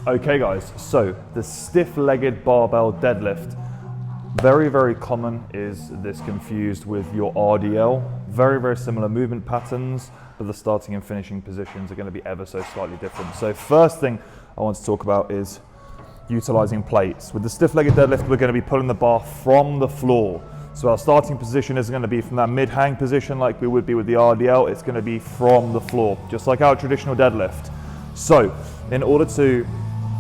Okay guys, so the stiff-legged barbell deadlift. Very, very common is this confused with your RDL. Very, very similar movement patterns, but the starting and finishing positions are going to be ever so slightly different. So first thing I want to talk about is utilizing plates. With the stiff-legged deadlift, we're going to be pulling the bar from the floor. So our starting position isn't going to be from that mid-hang position like we would be with the RDL. It's going to be from the floor, just like our traditional deadlift. So in order to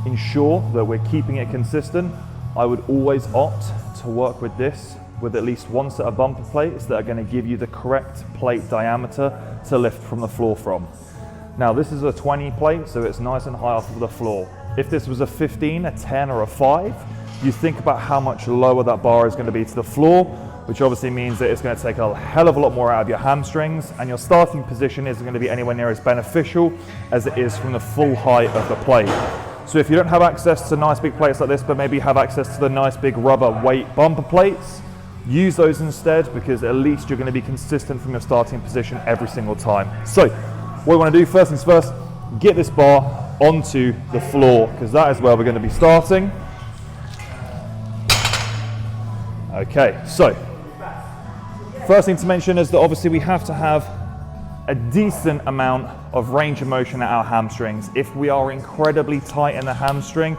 ensure that we're keeping it consistent, I would always opt to work with this with at least one set of bumper plates that are going to give you the correct plate diameter to lift from the floor from. Now this is a 20 plate, so it's nice and high off of the floor. If this was a 15, a 10 or a 5, you think about how much lower that bar is going to be to the floor, which obviously means that it's going to take a hell of a lot more out of your hamstrings, and your starting position isn't going to be anywhere near as beneficial as it is from the full height of the plate. So if you don't have access to nice big plates like this, but maybe you have access to the nice big rubber weight bumper plates, use those instead, because at least you're going to be consistent from your starting position every single time. So what we want to do, first things first, get this bar onto the floor, because that is where we're going to be starting. Okay, so first thing to mention is that obviously we have to have a decent amount of range of motion at our hamstrings. If we are incredibly tight in the hamstring,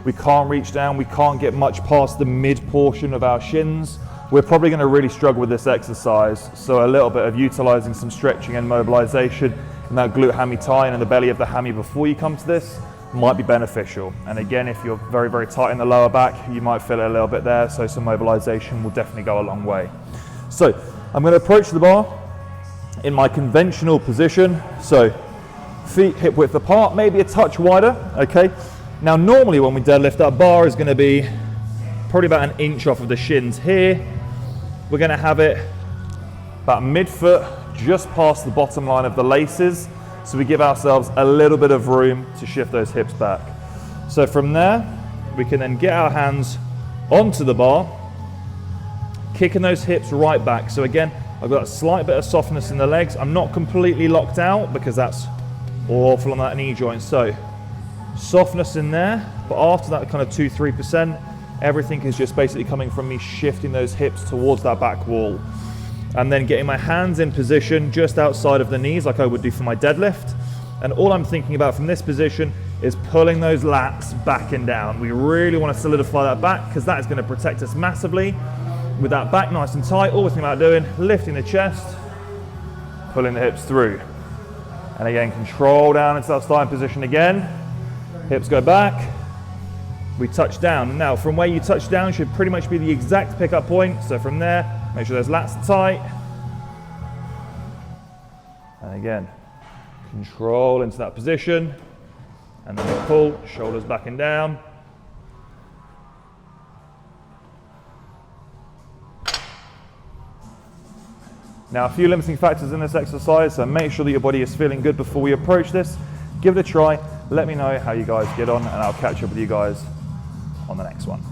we can't reach down, we can't get much past the mid portion of our shins, we're probably going to really struggle with this exercise. So a little bit of utilizing some stretching and mobilization in that glute hammy tie and in the belly of the hammy before you come to this might be beneficial. And again, if you're very, very tight in the lower back, you might feel it a little bit there, so some mobilization will definitely go a long way. So I'm going to approach the bar in my conventional position, so feet hip width apart, maybe a touch wider, okay? Now normally when we deadlift, our bar is going to be probably about an inch off of the shins here. We're going to have it about mid-foot, just past the bottom line of the laces, so we give ourselves a little bit of room to shift those hips back. So from there, we can then get our hands onto the bar, kicking those hips right back. So again, I've got a slight bit of softness in the legs. I'm not completely locked out because that's awful on that knee joint. So softness in there, but after that kind of 2-3%, everything is just basically coming from me shifting those hips towards that back wall. And then getting my hands in position just outside of the knees like I would do for my deadlift. And all I'm thinking about from this position is pulling those lats back and down. We really want to solidify that back because that is going to protect us massively. With that back nice and tight, all we're thinking about doing, lifting the chest, pulling the hips through. And again, control down into that starting position again. Hips go back, we touch down. Now from where you touch down should pretty much be the exact pickup point. So from there, make sure those lats are tight. And again, control into that position. And then we pull, shoulders back and down. Now a few limiting factors in this exercise, so make sure that your body is feeling good before we approach this. Give it a try, let me know how you guys get on, and I'll catch up with you guys on the next one.